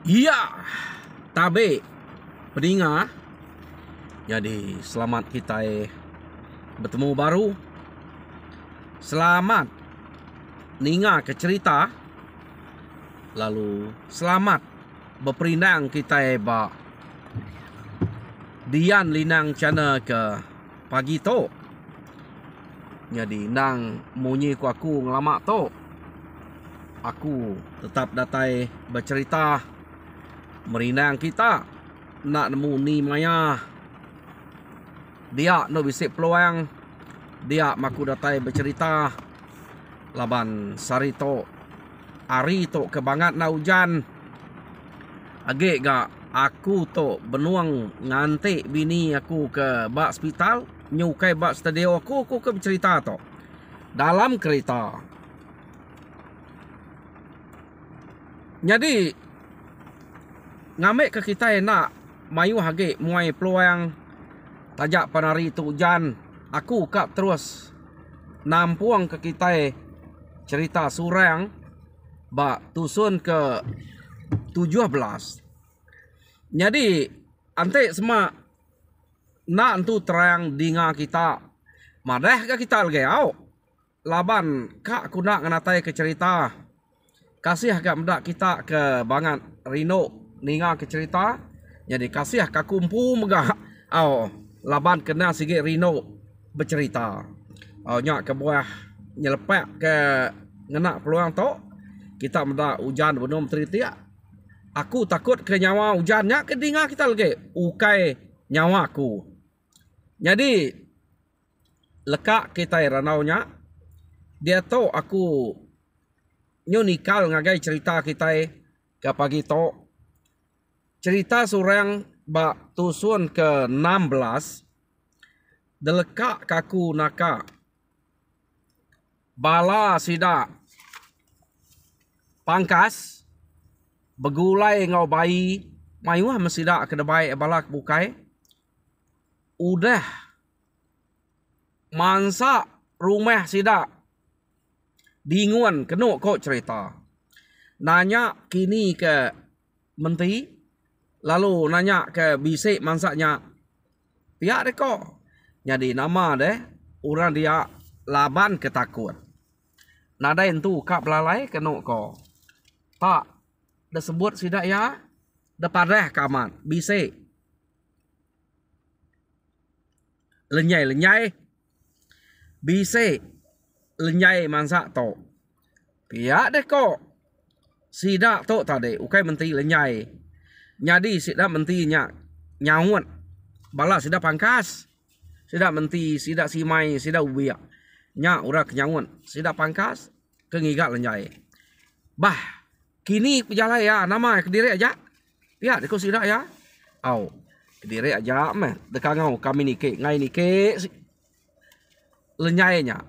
Iya, tabe peninga. Jadi selamat kita bertemu baru. Selamat ninga ke cerita. Lalu selamat berperindang kita ba Dian Linang channel ke pagi tu. Jadi nang munyi ku aku ngelamak tu. Aku tetap datai bercerita merindang kita nak nemu ni maya. Dia no bisik peluang. Dia maku datai bercerita laban sari to hari to kebangat na hujan. Age ga aku to benuang ngantik bini aku ke bak hospital, nyukai bak studio aku ke bercerita to dalam kereta. Jadi ngambil ke kita nak mayu hage muai peluang tajak panari tu hujan. Aku kap terus nampuang ke kita cerita surang bak tusun ke 17. Jadi ante semua nak entu terang dinga kita madah ke kita lagi au laban kak aku nak nganatai ke cerita kasih agak mendak kita ke bangat Rino ninga ke cerita. Jadi kasih ka kumpu megah au laban kena sikit Rino bercerita. Au nyak ke buah nyelepek ke ngena peluang tu kita mendak hujan belum teritiak. Aku takut ke nyawa hujannya ke dinga kita lagi ukai nyawa aku. Jadi lekak kita ranaunya dia tu aku nyonikal ngagai cerita kita ke pagi tu. Cerita surang bak tusun ke 16 delekak kaku naka bala sida pangkas begulai ngau bayi mayuah mesida ke debai balak bukai udah mansa rumah sida dinguan keno kok cerita nanya kini ke menteri lalu nanya ke bisik mansaknya pihak deh kok. Jadi nama deh orang dia laban ketakut nadain tu kap lalai keno kok tak disebut sidak ya depadeh kaman bisik lenyai bisik lenyai mansak to pihak deh kok sidak to tadi ukai menteri lenyai. Jadi sidak mentinya nyawut bala sidak pangkas sidak menti sidak simai sidak ubiak nya ura kenyawut sidak pangkas kengigak lenyai bah kini pejalan ya nama kediri aja pihak deko sidak ya au kediri aja meh dekangau kami nike ngai nike lenyainya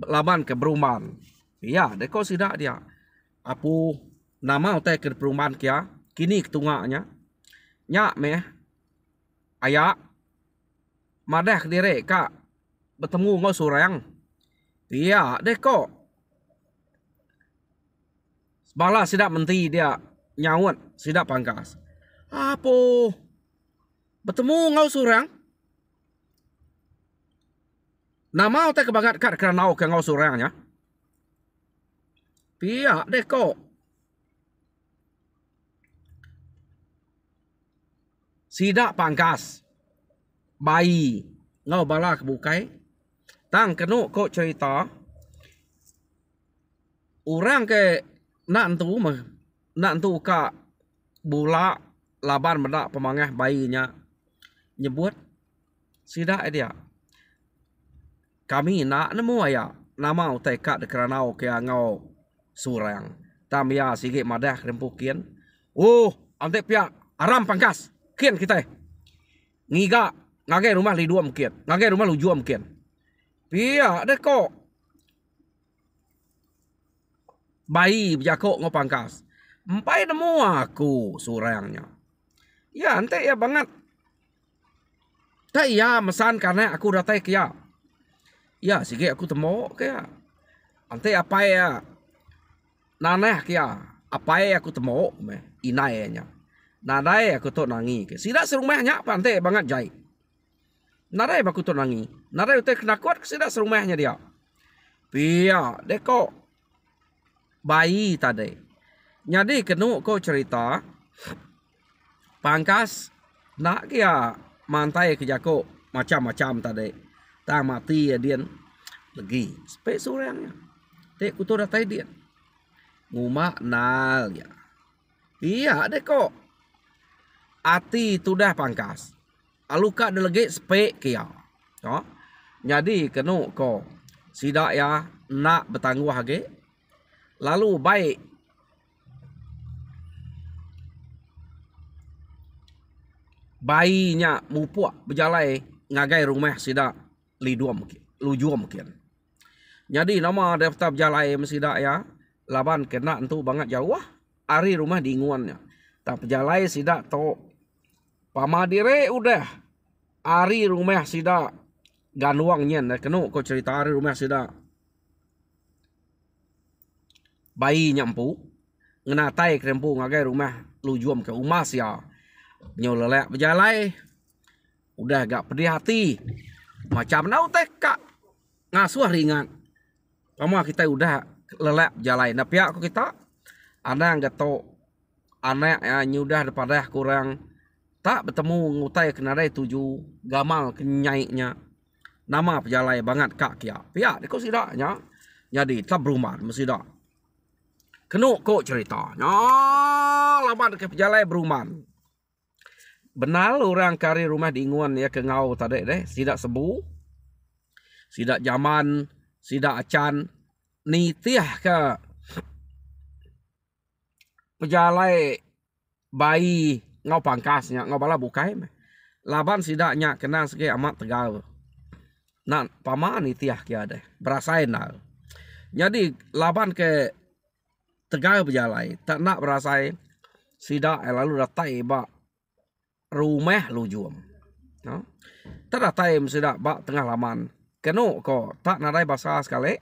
laban ke beruman pihak deko sidak dia apu nama utai ke perumahan kia kini ketungaknya nyak meh ayak madah kediri kak bertemu ngau surang pihak deko bala sidak menti dia nyawut sidak pangkas. Apa? Bertemu ngau surang? Nama utai kebangat kat kerana ke ngau surangnya. Pihak deh kok. Sidak pangkas. Bayi ngau bala kebukai. Tang kenu kok cerita. Orang ke nak entu ka bula laban mendak pemangah bayinya nyebut sidak dia kami nak nemu aya nama utai kat dekeranau ke ngau surang tam ya sikit madah rempukian oh ante pihak aram pangkas kian kita ngiga ngagai rumah li dua mungkin ngagai rumah lu jua mungkin pihak deh kok bayi berjakok ngau pangkas. Empai nemu aku surangnya. Ya ante ya banget. Tak ya mesan karena aku datai kia. Ya sikit aku temu kia. Ante apa ya naneh kia. apa aku temu inainya. Nadai aku tu nangi ke. Sida serumahnya pantai banget jai. Nadai aku tu nangi. Nadai utai kena kuat sida serumahnya dia. Pia deko bayi tadi. Jadi kenu ko cerita pangkas nak kia mantai ke jako macam-macam tadi. Tak mati ya dia lagi. Spek surangnya. Tek kutu datai dia. Nguma nal ya. Iya deko. Ati tu dah pangkas. Aluka delegate spek kia. Ya. Jadi kenu ko sidak ya nak bertangguh hage. Lalu baik bayinya mupuak berjalai ngagai rumah sidak liduam mungkin. Lujuam mungkin. Jadi nama daftar berjalai sidak ya laban kena entu banget jauh. Ari rumah diinguannya. Tak berjalai sidak to pamadire udah ari rumah sida ganuang nyen kenu ko cerita ari rumah sida bayi nyampu ngenatai krempu ngagai rumah lujuam ke umas ya nyolelek berjalai udah gak pedih hati macam nau teh kak ngasuh ringan pama kita udah lelek berjalai nah pihak kita ada yang gato anak ya nyudah daripada kurang tak bertemu ngutai kenadai tuju gamal kenyaiknya nama pejalai banget kak kia pihak deko sidaknya jadi tak beruman mesida kenu ko ceritanya laban ke pejalai beruman benar orang kari rumah diinguan ya ke ngau tadi deh sidak sebu sidak zaman sidak acan nitiah ke pejalai bayi ngau pangkasnya ngau bala bukai laban sidaknya kena segi amat tegal nak paman itiah kia deh berasain lah jadi laban ke tegal berjalai tak nak berasain sidak lalu datai bak rumah lujuam no? Tak datai sidak bak tengah laman kenu ko tak nadai bahasa sekali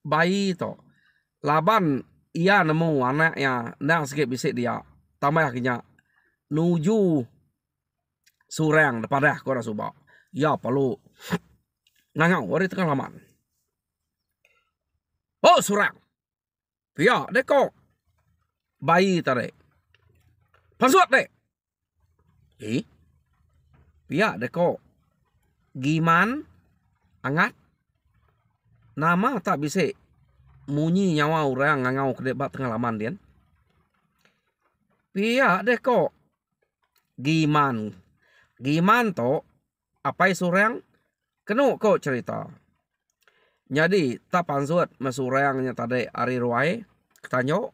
bayi to laban ia nemu anaknya nak sikit bisik dia tambah akhirnya nuju surang daripada aku rasa subak. Ya perlu ngangau hari tengah laman. Oh surang. Pia deko bayi tadi. Pansuat dek. Pia deko giman angat nama tak bisik munyi nyawa orang ngangau ke debat tengah laman dia. Pia deko giman to apa surang kenu ko cerita jadi tak pansut mesurangnya tadi ari ruai ketanyo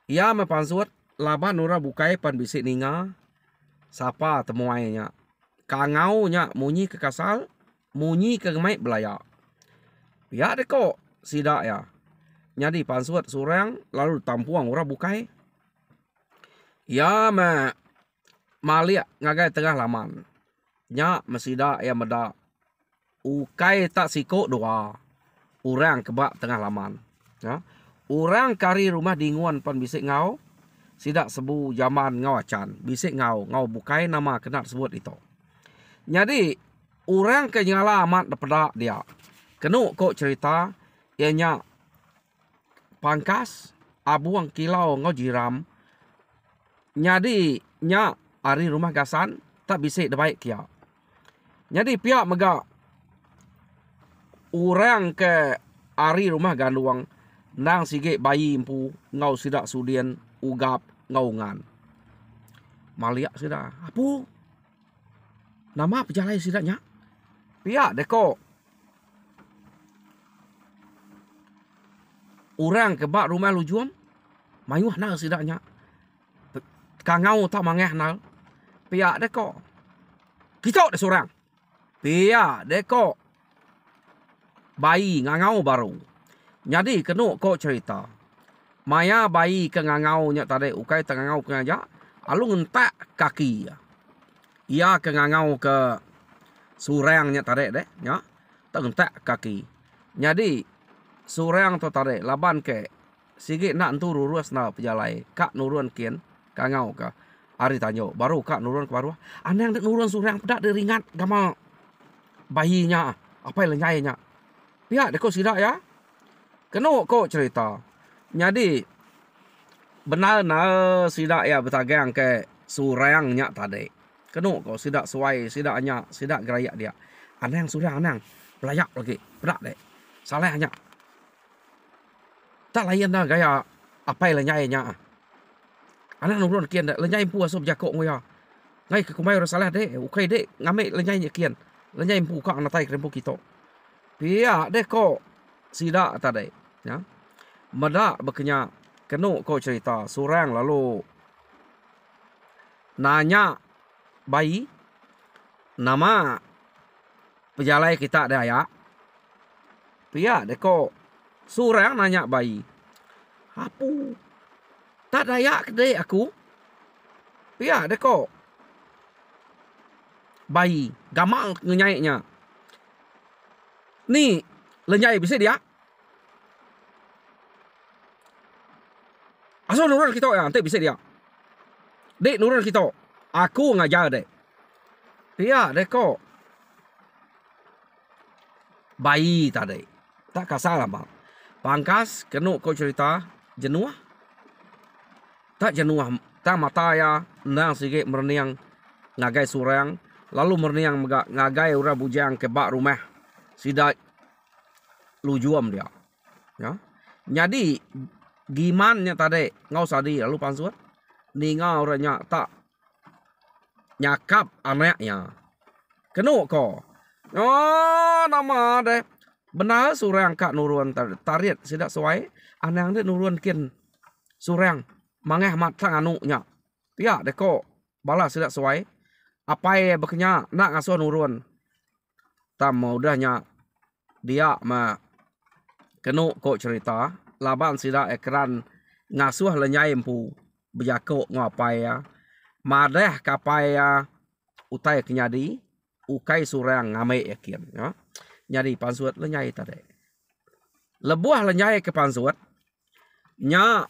ia mepansut laban ura bukai pan bisik ninga sapa temuainya kangau nya munyi ke kasal munyi ke gemai belaya ya deko sidak ya jadi pansut surang lalu tampuang ura bukai ya maliak ngagai tengah laman. Nya mesida ya meda. Ukai tak siko doa. Urang kebak tengah laman. Ya. Urang kari rumah dinguan pan bisik ngau. Sidak sebu zaman ngau acan. Bisik ngau. Ngau bukai nama kena sebut itu. Jadi urang kenyala amat daripada dia. Kenu kok cerita. Ianya pangkas. Abuang kilau ngau jiram. Jadi nya ari rumah gasan tak bisik debaik kia. Jadi pihak mega orang ke ari rumah ganduang nang sige bayi empu ngau sidak sudien ugap ngau ngan. Maliak sidak. Apu? Nama pejalai sidaknya? Pihak deko orang ke bak rumah lujuam mayuh nang sidaknya. Kangau tak mangeh nal. Pihak deko. Kita ada seorang. Pihak deko. Bayi ngangau baru. Jadi kenu kok cerita. Maya bayi ke ngangau nya tadi. Ukai tak ngangau ke ngajak. Alu ngentak kaki. Ia ke ngangau ke surang nya tadi deh. Ya. Tak ngentak kaki. Jadi surang tu tadi. Laban ke sige nak tu lurus na pejalai kak nurun kian kangau ka ari tanyo baru kak nurun ke baru anang dek nurun surang pedak de ringat gama bayinya apa lenyainya pihak deko sidak ya keno ko cerita jadi benar na sidak ya betagang ke surangnya tadi keno ko sidak suai sidaknya sidak gerayak dia anang surang anang pelayak lagi pedak dek salahnya tak lain dah gaya apa lenyainya anak nurun kian dak lenyai pu asop jakok ngoya ngai ke kumai ora salah dek ukai dek ngame lenyai kian lenyai pu ka natai krempu kita pia dek ko sidak tadi ya mada bekenya keno ko cerita surang lalu nanya bayi nama pejalai kita ada ya pia dek ko surang nanya bayi apu tak dayak kedai aku pia deko bayi gamang ngenyaiknya ni lenyai bisa dia asal nurun kita ya nanti bisa dia dek nurun kita aku ngajar dek pia deko bayi tadi tak kasar lama pangkas kenu kau cerita jenuh tak jenuh tak mata ya nang sige merniang ngagai surang lalu merniang ngagai ura bujang ke bak rumah sidak lujuam dia ya jadi gimannya tadi ngau sadi lalu pansuat ni ngau orangnya tak nyakap anaknya kenu ko oh nama deh benar surang kak nurun tarit sidak suai anang de nurun kian surang mangeh mat sang anunya pia deko bala sidak suai apai bekenya nak ngasuh nurun tam udahnya dia ma kenu ko cerita laban sidak ekran ngasuh lenyai empu bejako ngapai ya madeh kapai ya utai kenyadi ukai surang ngame yakin ya nyadi pansuat lenyai tadi lebuah lenyai ke pansuat nya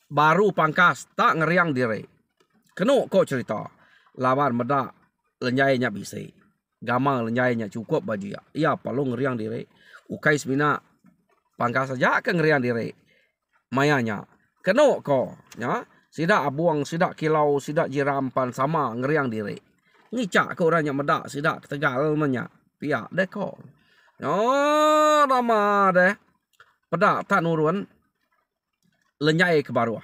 baru pangkas tak ngeriang diri kenu ko cerita lawan meda lenyainya bisa gamang lenyainya cukup baju ya ia perlu ngeriang diri ukai semina pangkas saja ke ngeriang diri mayanya kenu ko ya sidak abuang sidak kilau sidak jirampan sama ngeriang diri ngicak ke orangnya meda sidak tegal menya pia deko oh nama deh pedak tak nurun lenyai ke baruah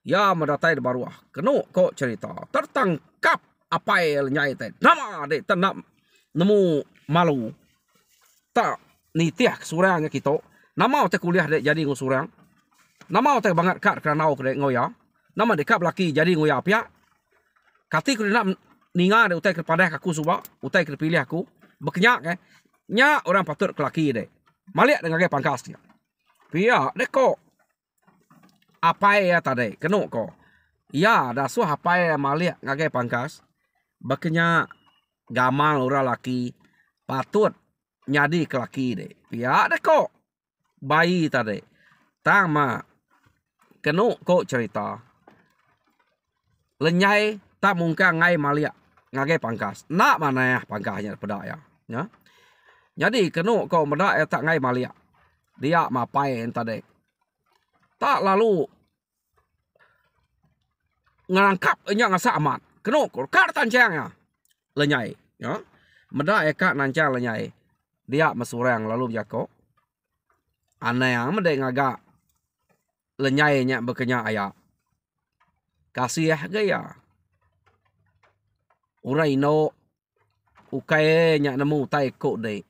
ya mendatai di baruah kenu ko cerita tertangkap apa lenyai teh nama dek tenap nemu malu tak nitiah surangnya kita nama teh kuliah dek jadi ngusurang nama teh banget kat keranau dek ngoya nama dekap laki jadi ngoya pia kati ku nak ninga dek utai kepada aku suba utai kepilih aku bekenyak nya orang patut kelaki dek maliak dengan gaya pangkasnya pia deko apa ya tadi kenu ko ya dah suah apa ya maliak ngagai pangkas bekenya gamal ora laki patut nyadi ke laki dek pia deko bayi tadi tama kenu ko cerita lenyai tak mungkin ngai maliak ngagai pangkas nak mana ya pangkasnya pedak ya jadi kenu ko medak ya tak ngai maliak dia mapai tadi tak lalu ngerangkap nya ngasa amat kenu ko kar tancangnya lenyai ya medak eka nancang lenyai dia mesurang lalu jako aneh yang mede ngaga lenyai nya bekenya aya kasih gaya urai no ukai nya nemu tai ko de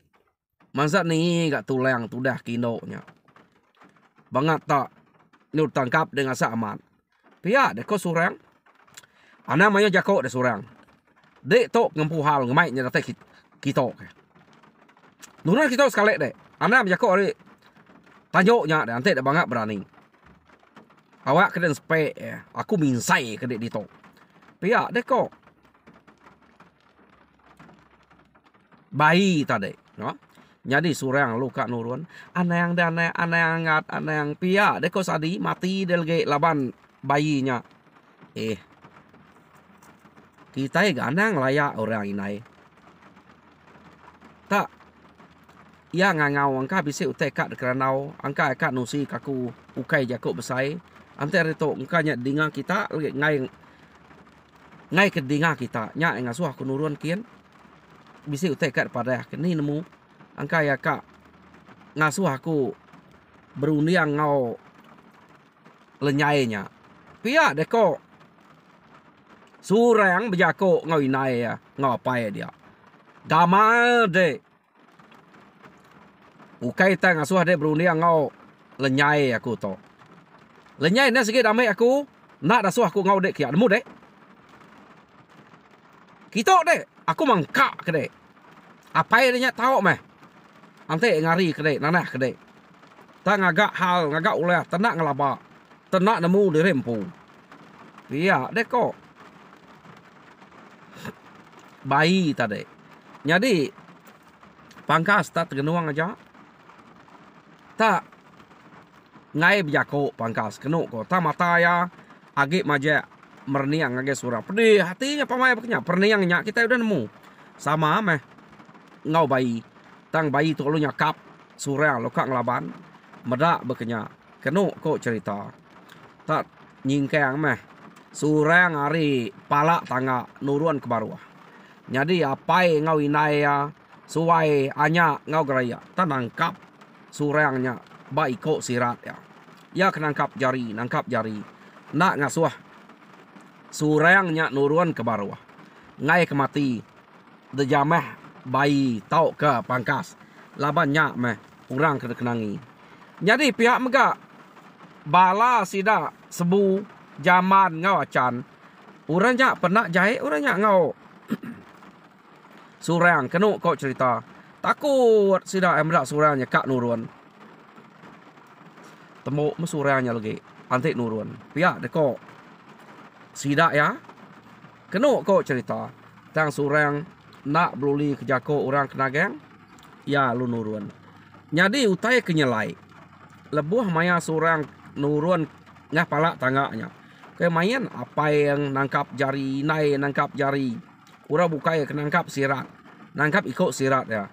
masa ni gak tulang tudah kino nya banget tak nur tangkap dengan saman pia de ko surang ana mayo jako de surang de to ngempu hal ngemai nya teh kita nurun kita sekali de ana jako ari tanyo nya de ante de banget berani awak keden spe aku minsai kede dito pia de ko bayi tadi no Jadi surang lu kak nurun. Anang dan anang ngat anang pia deko sadi mati delge laban bayinya. Kita ganang layak orang inai. Tak ia ngangau angka bisa utekat keranau angka kat nusi kaku ukai jakuk besai. Ante reto angkanya dinga kita ngai ke dinga kita nya ngasuh aku nurun kian. Bisa utekat pada kini nemu angka ya kak ngasuh aku beruniang ngau lenyainya. Pia deko surang bejako ngau inai ya ngau apa ya dia. Gamal de ukai ta ngasuh de beruniang ngau lenyai aku to. Lenyai na sikit damai aku nak dasuh aku ngau dek kia nemu dek. Kita dek aku mangkak ke dek. Apa ya dia tahu meh. Ante ngari ke dek nanah ke dek. Ta ngagak hal ngagak ulah tenak ngelaba. Tenak nemu di rempu. Iya dek kok. Bayi tadi. Jadi pangkas tak tergenuang aja. Tak ngai bejako pangkas kenu ko. Ta mata ya agak maja merniang agak surah. Pedih hatinya pamai paknya perniangnya kita udah nemu. Sama meh ngau bayi. Tang bayi tu lu nyakap surang lo kak ngelaban. Medak bekenya. Kenu ko cerita. Tak nyingkang meh. Surang hari palak tangga nuruan ke bawah. Jadi apai ngau inaya suai anya ngau geraya. Tak nangkap surangnya baik sirat ya. Ya kenangkap jari, nangkap jari. Nak ngasuh surangnya nuruan ke bawah. Ngai kemati. Dejameh bayi tau ke pangkas. Labannya meh orang kena kenangi. Jadi pihak megak bala sida sebu zaman ngau acan. Urangnya pernah jahit urangnya ngau surang kenu kau cerita. Takut sida emrak surangnya kak nurun. Temu mesurangnya lagi antik nurun. Pihak deko sida ya. Kenu kau cerita. Tang surang nak beluli kejako orang kenageng. Ya lu nurun. Jadi utai kenyelai. Lebuh maya surang nurun ngah palak tangganya. Kayak main apa yang nangkap jari, naik nangkap jari. Ura bukai ke nangkap sirat. Nangkap ikut sirat ya.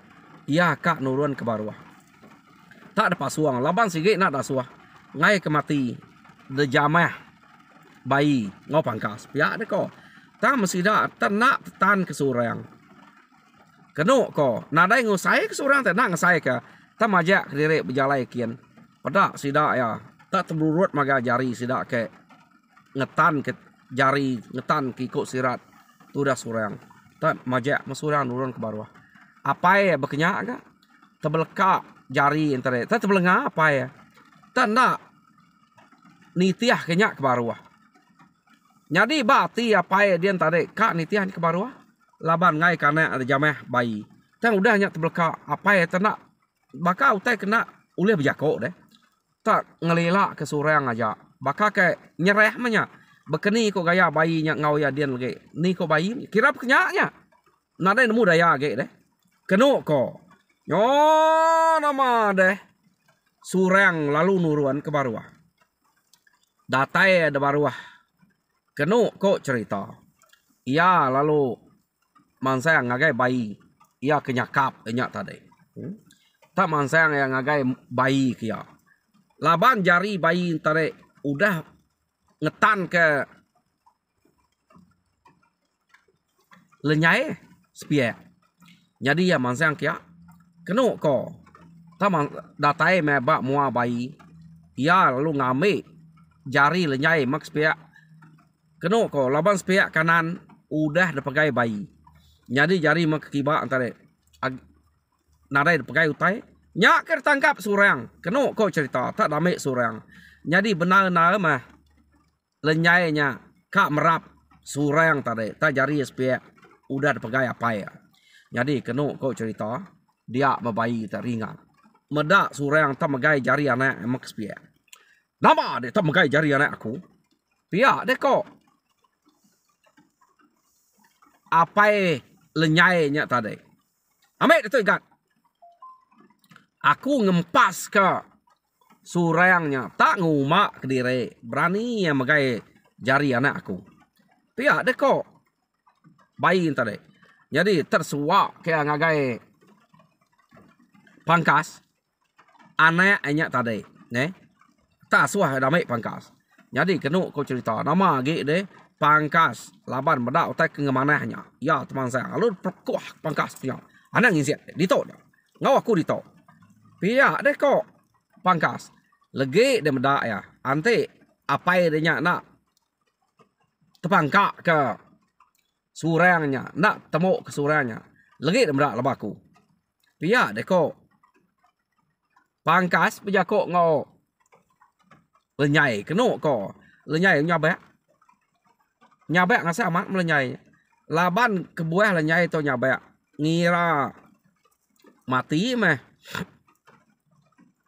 Ia kak nurun ke bawah. Tak ada pasuang. Laban sikit nak dasuah. Ngai ke mati. Dejamah bayi. Ngau pangkas. Pihak dia kau. Tak mesti dah. Tak nak tan ke surang. Kenu kau. Nadai ngusai ke surang. Tak nak ngusai ke. Tak majak diri berjalai kian. Pada sidak ya. Tak terburut maga jari sidak ke. Ngetan ke jari. Ngetan ke ikut sirat. Tu dah surang. Tak majak mesurang nurun ke bawah. Apa ya berkenyak agak? Terbelekak jari internet. Tak terbelengah apa ya? Tak nak nitiah kenyak ke bawah. Jadi bati apa ya dia tadi kak nitiah ke bawah. Laban ngai karena ada jamah bayi. Tak udah nyak terbelekak apa ya tak nak. Baka utai kena ulih berjako deh. Tak ngelilak ke surang aja. Baka ke nyereh menya. Bekeni kok gaya bayi nya ngau ya dia lagi. Ni kok bayi kira kenyaknya. Nada nemu daya ge deh. Kenu ko. Yo nama deh. Surang lalu nuruan ke bawah. Datai ada bawah. Kenu ko cerita. Ia lalu mansang ngagai bayi. Ia kenyakap enyak tadi. Tak mansang yang ngagai bayi kia. Laban jari bayi tadi udah ngetan ke lenyai spia. Jadi ya mansang kia. Kenu ko. Tamang datai mebak mua bayi. Ia lalu ngambil jari lenyai mak spia. Kenu ko laban spia kanan udah dipakai bayi. Jadi jari mak kiba antara nadai dipakai utai. Nyak tertangkap surang. Kenu ko cerita tak damai surang. Jadi benar-benar mah lenyainya kak merap surang tadi. Tak jari spia udah dipakai apa ya. Jadi kenu ko cerita dia membayi teringat. Medak surang tak megai jari anak mak spia. Nama dia tak megai jari anak aku. Pia dek ko. Apa lenyainya tadi. Ambil itu ikat. Aku ngempas ke surangnya. Tak ngumak ke diri. Berani yang magai jari anak aku. Pihak deh kok. Bayi tadi. Jadi tersuak ke ngagai pangkas. Anaknya tadi. Tak suah damai pangkas. Jadi kena kau cerita. Nama lagi deh. Pangkas. Laban bedak utai ke ngemanahnya. Ya teman saya. Lalu perkuah pangkas punya. Anak ngisiat. Ditok dah. Ngau aku ditok. Pihak deh kok. Pangkas. Lagi dia bedak ya. Nanti. Apa dia nak. Terpangkak ke. Surangnya. Nak temuk ke surangnya. Lagi dia bedak lebaku. Pihak deh kok. Pangkas. Pijak kok ngau. Lenyai. Kena kok. Lenyai nyabak. Nyabak ngasa amat melenyai. Laban kebuah lenyai tu nyabak. Ngira mati meh.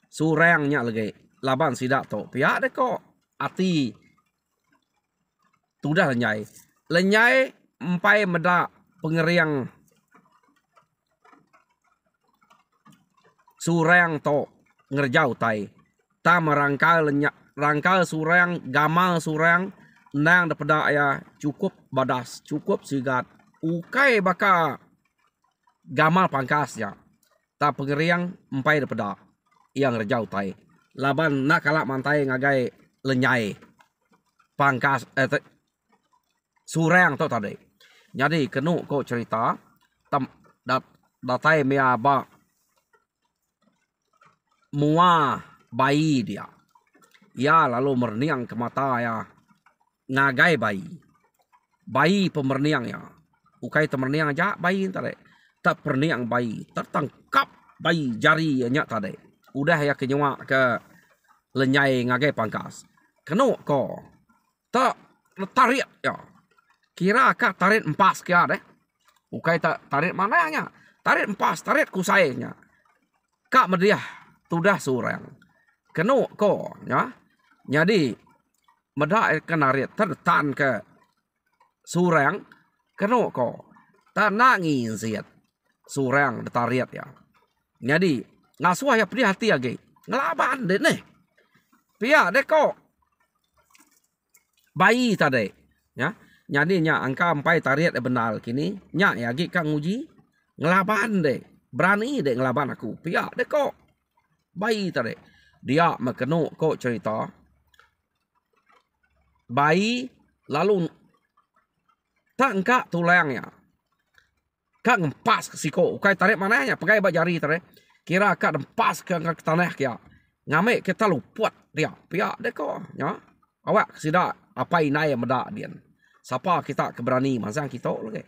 Surangnya lagi. Laban sidak tu. Pihak deh kok. Ati. Tu dah lenyai. Lenyai empai medak pengeriang. Surang tu. Ngerjau tai. Ta merangkal lenyai. Rangkal surang. Gamal surang. Nang daripada ya cukup badas, cukup sigat. Ukai baka gamal pangkasnya. Tak pengeriang empai daripada yang rejau tai. Laban nak kalak mantai ngagai lenyai. Pangkas surang tu tadi. Jadi kena kau cerita datai mea ba mua bayi dia. Ya lalu merniang ke mata ya. Ngagai bayi. Bayi pemerniang ya. Ukai temerniang aja bayi tadi. Tak perniang bayi. Tertangkap bayi jari nya tadi. Udah ya kenyawa ke lenyai ngagai pangkas. Kena ko. Tak tarik ya. Kira kak tarik empas kia deh. Ukai tak tarik mana nya. Tarik empas, tarik kusainya. Kak mediah tudah surang. Kena ko ya. Jadi medak kenarit tertan ke surang kena ko tak nangis siat surang detariat ya. Jadi ngasuh ya pedih hati lagi ngelaban deh nih pihak deh ko bayi tadi ya. Jadi nya angka empai tariat benar kini nya ya lagi kang uji ngelaban deh berani deh ngelaban aku pihak deh ko bayi tadi dia mekeno ko cerita bayi lalu tak engkak tulangnya. Kak ngempas ke siko. Ukai tarik mananya. Pakai bak jari tarik. Kira kak nempas ke tanah kia. Ngamek kita lupuat dia. Pihak deh kok. Ya. Awak sidak apa inai medak dia. Siapa kita keberani. Masa kita lagi.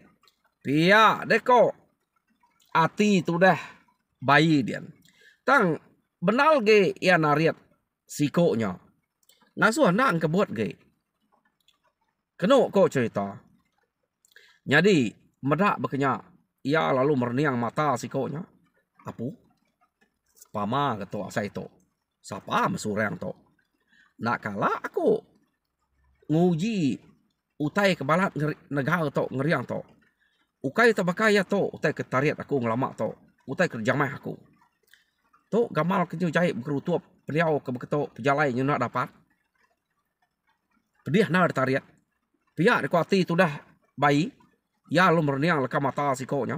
Pihak deh kok. Ati tu dah bayi dia. Tang benal ge ia nariat sikonya. Ngasuh nak kebuat ge. Kena kau cerita. Jadi medak berkenyak. Ia lalu merniang mata sikonya. Apu? Pama kata asai to. Siapa mesurang to? Nak kalah aku nguji utai kebalat negara to ngeriang to. Ukai tabakaya to utai ketariat aku ngelamak to. Utai kerjamah aku. To gamal kenyu jahit berutup peniau ke beketo pejalai nyu nak dapat. Pedih nak tariat. Pihak deku hati tu dah bayi. Ya lu merniang leka mata sikonya.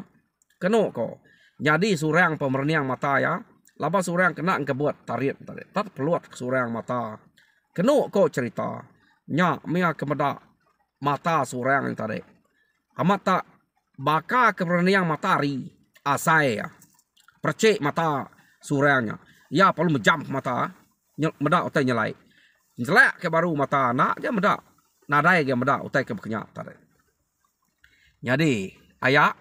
Kena ko. Jadi surang pemerniang mata ya. Laba surang kena kebuat tariat tadi. Tak peluat surang mata. Kena ko cerita. Nya mia kemeda mata surang tadi. Amat tak baka kemerniang matahari asai ya. Percik mata surangnya. Ya perlu menjam mata. Meda utai nyelai. Jelek ke baru mata nak dia meda. Nadai dia meda utai ke berkenyak tadi. Jadi ayah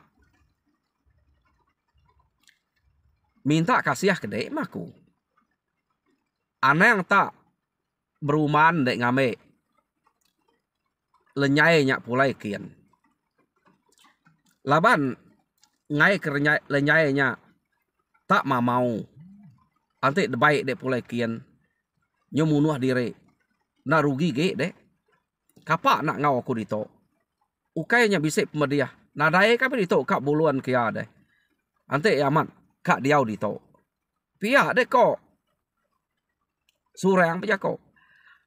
minta kasih ke dek maku. Anak yang tak beruman dek ngame lenyai nyak pulai kian. Laban ngai ke lenyai nyak tak mau. Antik baik dek pulai kian. Nyomunuh diri. Na rugi ge dek. Kapak nak ngau aku dito. Ukainya bisik pemediah. Nadai kami dito kak buluan kia deh. Antik aman kak diau dito. pihak dek ko surang pihak ko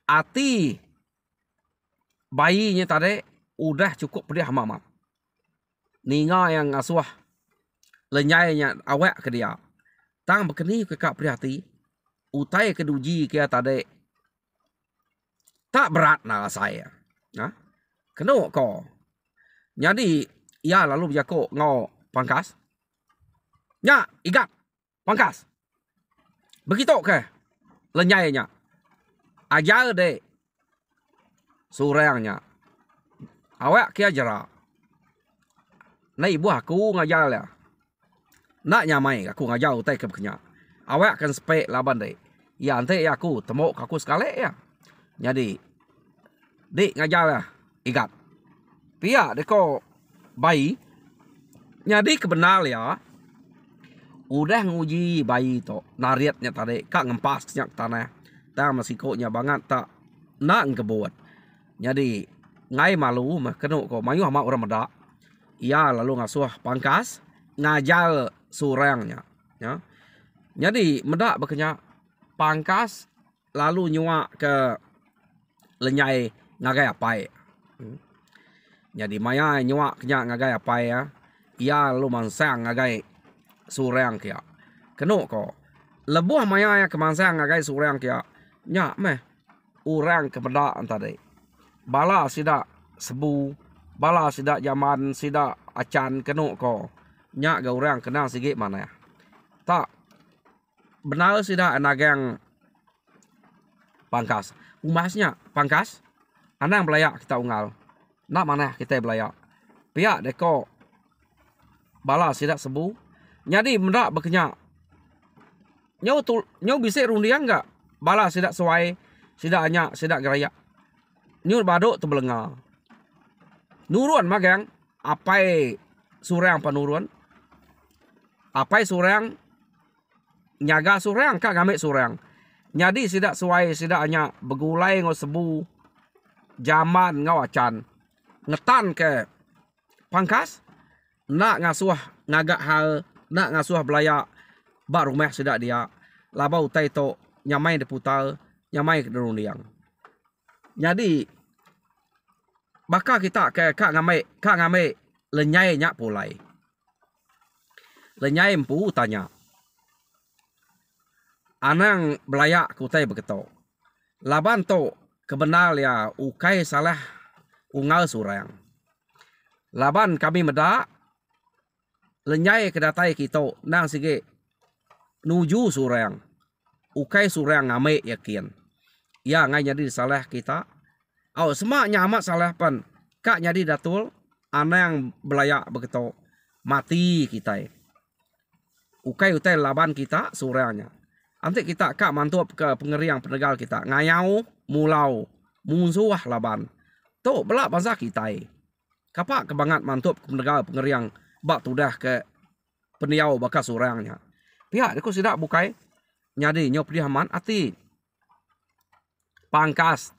ati bayinya tadi udah cukup pedih mamat ninga yang asuh lenyainya awak ke dia tang bekeni ke kak prihati utai keduji kia tadi tak berat na saya nah kena ko jadi ya lalu berjako ngau pangkas nya igat pangkas begitu ke lenyainya ajar deh surangnya awak kia jera na ibu aku ngajar ya nak nyamai aku ngajar utai ke bekenya awak kan spek laban deh ya ante ya aku temu aku sekali ya jadi dik ngajar ya igat pia deko bayi jadi kebenar ya udah nguji bayi to nariatnya tadi kak ngempas nyak tanah ta masikonya banget tak nak ngebuat jadi ngai malu mah kenu ko mayu sama orang medak ia lalu ngasuh pangkas ngajar surangnya ya jadi medak bekenya pangkas lalu nyuak ke lenyai ngagai apai jadi maya nyuak kenya ngagai apai ya ia lalu mansang ngagai surang kia kenu ko lebuh maya ya kemansang ngagai surang kia nya meh urang kepada antara bala sida sebu bala sida zaman sida acan kenu ko nya ga urang kenal sige mana ya tak benar sida anagang pangkas umasnya pangkas anang belayak kita ungal nak mana kita belayak pihak deko bala sida sebu jadi mendak bekenya nyau bisa rundiang enggak bala sida suai sida anya sida geraya nyur baduk tu belenga nuruan magang apai surang panuruan apai surang nyaga surang kak gamek surang jadi sida suai sida anya begulai ngau sebu zaman ngau acan ngetan ke pangkas nak ngasuh ngagak hal nak ngasuh belaya bak rumah sida dia labau utai to nyamai deputal nyamai ke derundiang jadi baka kita ke kak ngamai lenyai nyak pulai lenyai empu tanya anang belaya kutai begitu laban to kebenar ya ukai salah ungal surang laban kami medak lenyai kedatai kita nang sige nuju surang ukai surang ngamai yakin ya ngai jadi salah kita au semaknya amat salah pan kak jadi datul anang belaya begitu mati kita ukai utai laban kita surangnya nanti kita kak mantup ke pengeriang penegal kita ngayau mulau musuh laban tu belak bangsa kita kapak kebangat mantup ke penegal pengeriang bak tudah ke peniau bakas surangnya pihak aku sidak bukai nyadi nyop dihaman ati pangkas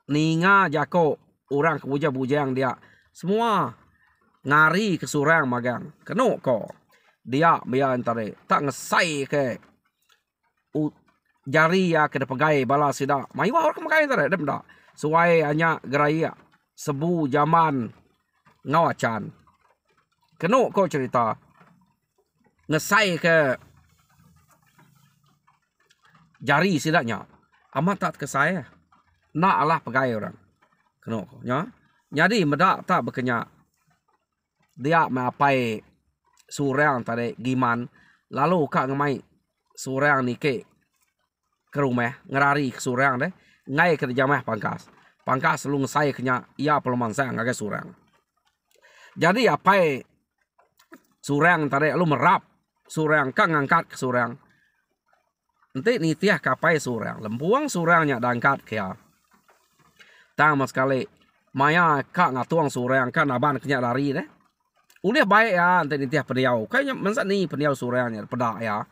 ninga jako orang kebuja-bujang dia semua ngari ke surang magang kenu ko dia biar antare tak ngesai ke jari ya ke pegai bala sida mayu orang kemagai antare dem dak suai hanya gerai sebu zaman ngawacan kenu ko cerita ngesai ke jari sidaknya amat tak ke saya nak Allah pegai orang kena nya jadi medak tak bekenya dia mapai surang tadi giman lalu kak ngemai surang ni ke rumah ngerari ke surang deh ngai ke jamah pangkas lu ngesai kenya ia peluman saya ngagai surang jadi apai surang tadi lu merap surang kak ngangkat ke surang nanti nitiah kapai surang lempuang surangnya dangkat kia tang sekali maya kak ngatuang surang kan aban kenya lari deh udah baik ya nanti nitiah pediau kayaknya masa ni pediau surangnya pedak ya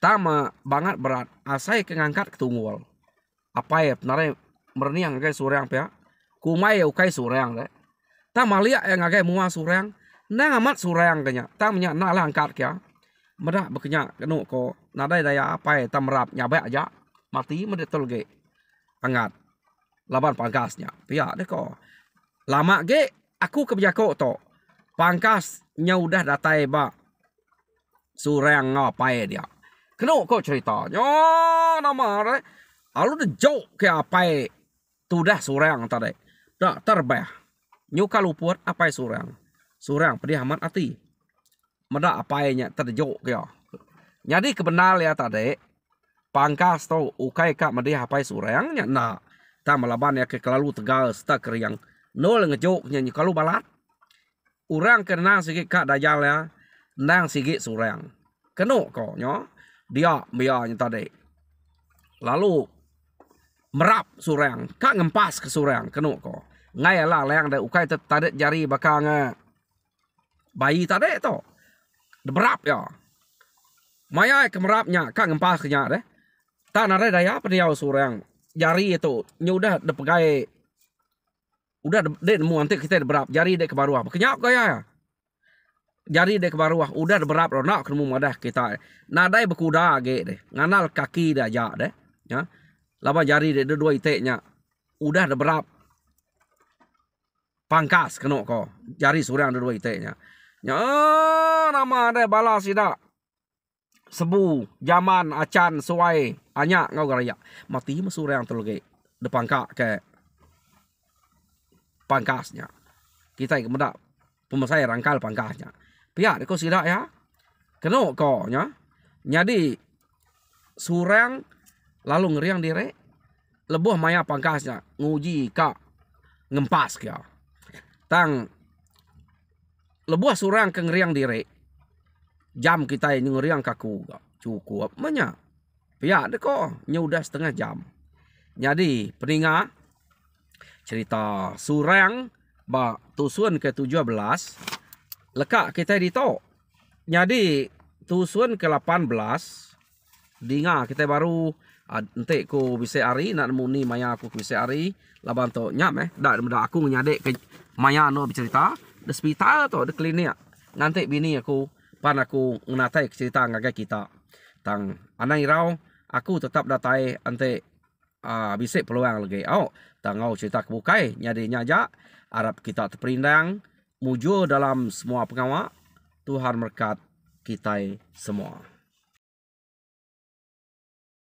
tama banget berat asai ke ngangkat ketunggul apa ya penare merniang ngagai surang pia kumai ukai surang deh tama liak yang ngagai mua surang nang amat surang kenya tang minyak nak angkat kia Medak berkenyak kenu ko nadai daya apa tamrap nyabek aja mati medetul ge angat laban pangkasnya pihak deh ko lama ge aku kebjako to pangkasnya udah datai ba surang ngapai dia kenu ko cerita nyo nama re alu de jok ke apa tu dah surang tadi dak terbah nyuka luput apa surang pedih amat ati medak apainya terjok ya. Jadi kebenar ya tadi pangkas tu ukai kak medih apai surangnya nak ta malaban ya ke kelalu tegal sta keriang nol ngejoknya ni kalau balat urang kena sikit kak dajal ya nang sikit surang keno ko nyo dia biarnya tadi lalu merap surang kak ngempas ke surang keno ko ngai lah leang de ukai tadi jari bakang bayi tadi tu berap ya. Maya kemerapnya kak ngempas kenya deh. Tak nare daya pediau surang. Jari itu nyudah de pegai. Udah de nemu nanti kita de berap jari de ke bawah. Kenyap kaya ya. Jari de ke bawah udah de berap nak nemu madah kita. Nadai berkuda ge deh. Nganal kaki dah ja deh. Ya. Laba jari de dua iteknya. Udah de berap pangkas kena ko. Jari surang de dua iteknya. Ya nama ada balas tidak sebu zaman acan suai anyak ngau garaya mati mesurang terlege depan kak ke pangkasnya kita kemudak pemasai rangkal pangkasnya pihak ko sidak ya kena ko nya jadi surang lalu ngeriang dire lebuh maya pangkasnya nguji kak ngempas kya tang lebuah surang ke ngeriang dire jam kita ini ngeriang kaku cukup banyak pihak deh kok nyudah setengah jam jadi peninga cerita surang ba tusun ke 17 lekak kita di to jadi tusun ke 18 dinga kita baru ente ko bisa hari nak muni maya aku bisa hari laban to nyam dak aku nyadek ke maya no bercerita di hospital tu, di klinik. Nanti bini aku, pan aku menatai cerita ngagai kita. Tang anai rau, aku tetap datai ante bisik peluang lagi. Oh, tangau cerita kebukai, nyadi nyajak, harap kita terperindang, mujur dalam semua pengawak, Tuhan berkat kita semua.